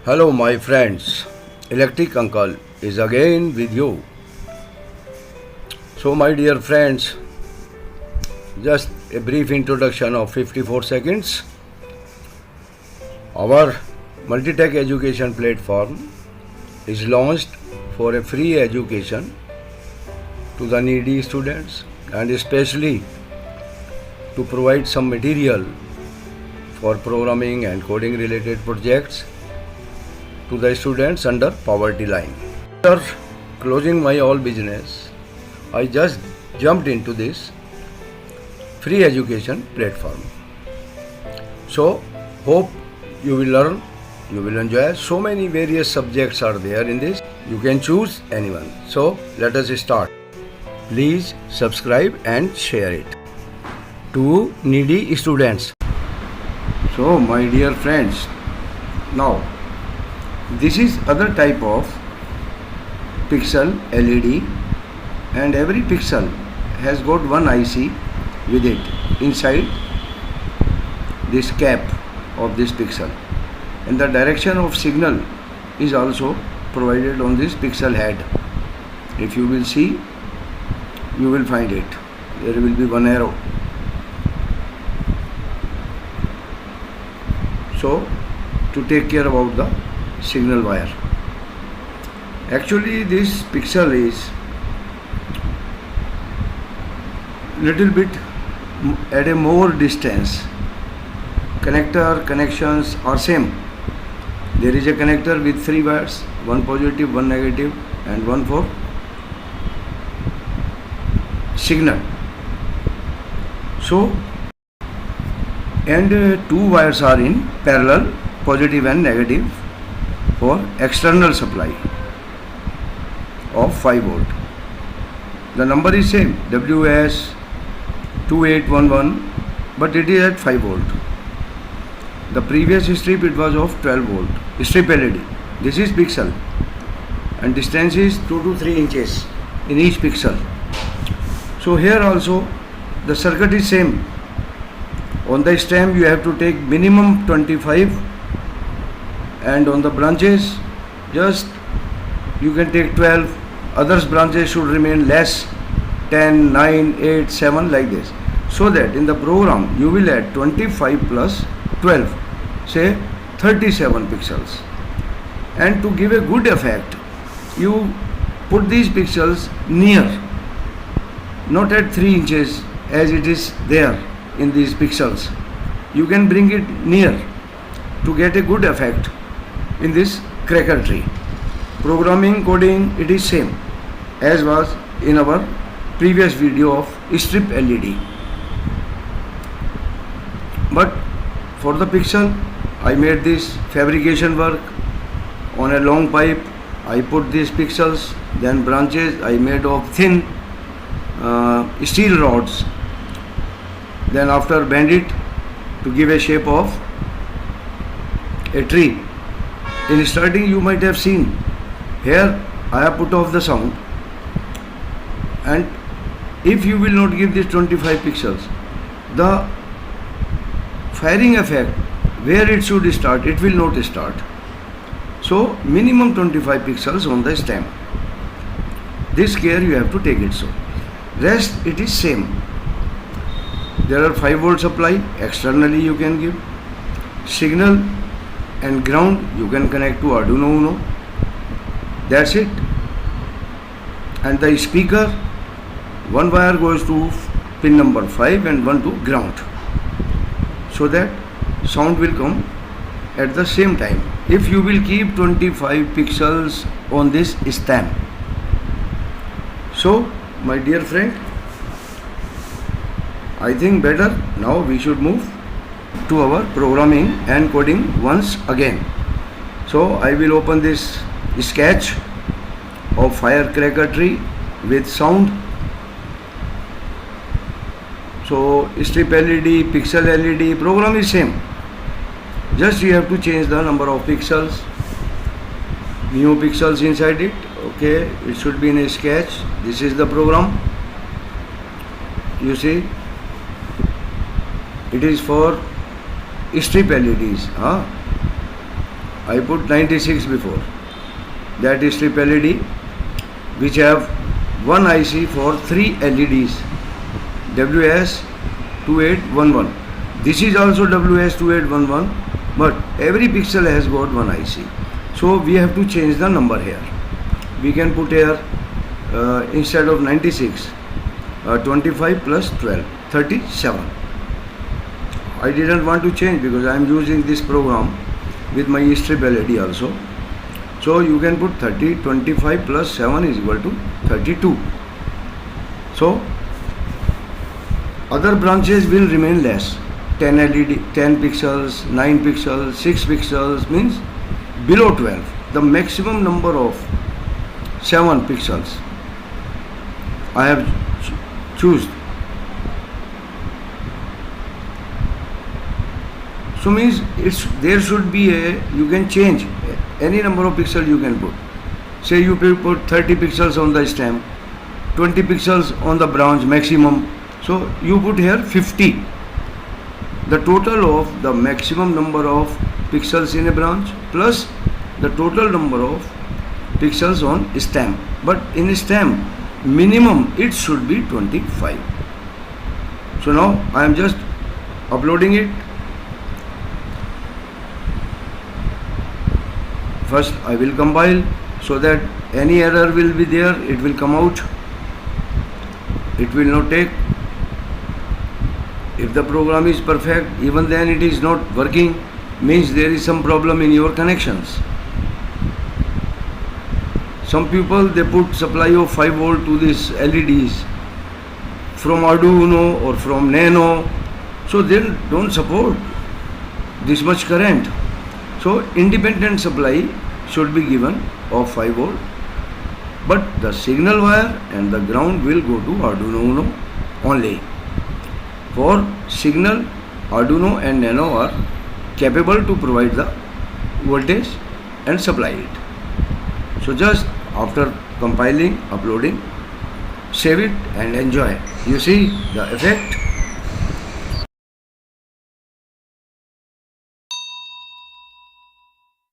Hello, my friends. Electric Uncle is again with you. So, my dear friends, just a brief introduction of 54 seconds. Our Multitech education platform is launched for a free education to the needy students and especially to provide some material for programming and coding related projects to the students under poverty line. After closing my all business, I just jumped into this free education platform. So, hope you will learn, you will enjoy. So many various subjects are there in this. You can choose anyone. So, let us start. Please subscribe and share it to needy students. So, my dear friends, now this is other type of pixel LED, and every pixel has got one IC with it inside this cap of this pixel, and the direction of signal is also provided on this pixel head. If you will see, you will find it. There will be one arrow. So, to take care about the signal wire. Actually, this pixel is little bit at a more distance. Connections are same. There is a connector with 3 wires, one positive, one negative, and one for signal. So, and 2 wires are in parallel, positive and negative, for external supply of 5 volt. The number is same, WS2811, but it is at 5 volt. The previous strip it was of 12 volt, strip LED. This is pixel and distance is 2 to 3 inches in each pixel. So here also the circuit is same. On the stem you have to take minimum 25, and on the branches just you can take 12. Others branches should remain less, 10, 9, 8, 7 like this, so that in the program you will add 25 plus 12, say 37 pixels. And to give a good effect, you put these pixels near, not at 3 inches as it is there in these pixels. You can bring it near to get a good effect in this cracker tree. Programming, coding, it is same as was in our previous video of strip LED. But for the pixel, I made this fabrication work on a long pipe. I put these pixels, then branches I made of thin steel rods. Then after bend it to give a shape of a tree. In starting you might have seen, here I have put off the sound, and if you will not give this 25 pixels, the firing effect where it should start, it will not start. So minimum 25 pixels on the stem. This care you have to take it so. Rest it is same. There are 5 volt supply, externally you can give. Signal and ground you can connect to Arduino Uno. That's it. And the speaker, one wire goes to pin number 5 and one to ground, so that sound will come at the same time. If you will keep 25 pixels on this stem. So, my dear friend, I think better now we should move to our programming and coding once again. So I will open this sketch of firecracker tree with sound. So strip LED, pixel LED, program is same. Just you have to change the number of pixels, new pixels inside it. Okay, it should be in a sketch. This is the program. You see, it is for strip LEDs. I put 96 before. That is strip LED, which have one IC for 3 LEDs, WS2811. This is also WS2811, but every pixel has got one IC. So we have to change the number here. We can put here instead of 96, 25 plus 12, 37. I didn't want to change because I am using this program with my strip LED also. So you can put 30, 25 plus 7 is equal to 32. So other branches will remain less. 10 LED, 10 pixels, 9 pixels, 6 pixels means below 12. The maximum number of 7 pixels I have chosen. So means there should be you can change any number of pixels you can put. Say you put 30 pixels on the stem, 20 pixels on the branch maximum. So you put here 50. The total of the maximum number of pixels in a branch plus the total number of pixels on stem. But in stem, minimum it should be 25. So now I am just uploading it. First I will compile so that any error will be there, it will come out. It will not take. If the program is perfect, even then it is not working, means there is some problem in your connections. Some people, they put supply of 5 volt to these LEDs from Arduino or from Nano, so they don't support this much current. So independent supply should be given of 5 volt, but the signal wire and the ground will go to Arduino Uno only. For signal, Arduino and Nano are capable to provide the voltage and supply it. So just after compiling, uploading, save it and enjoy. You see the effect.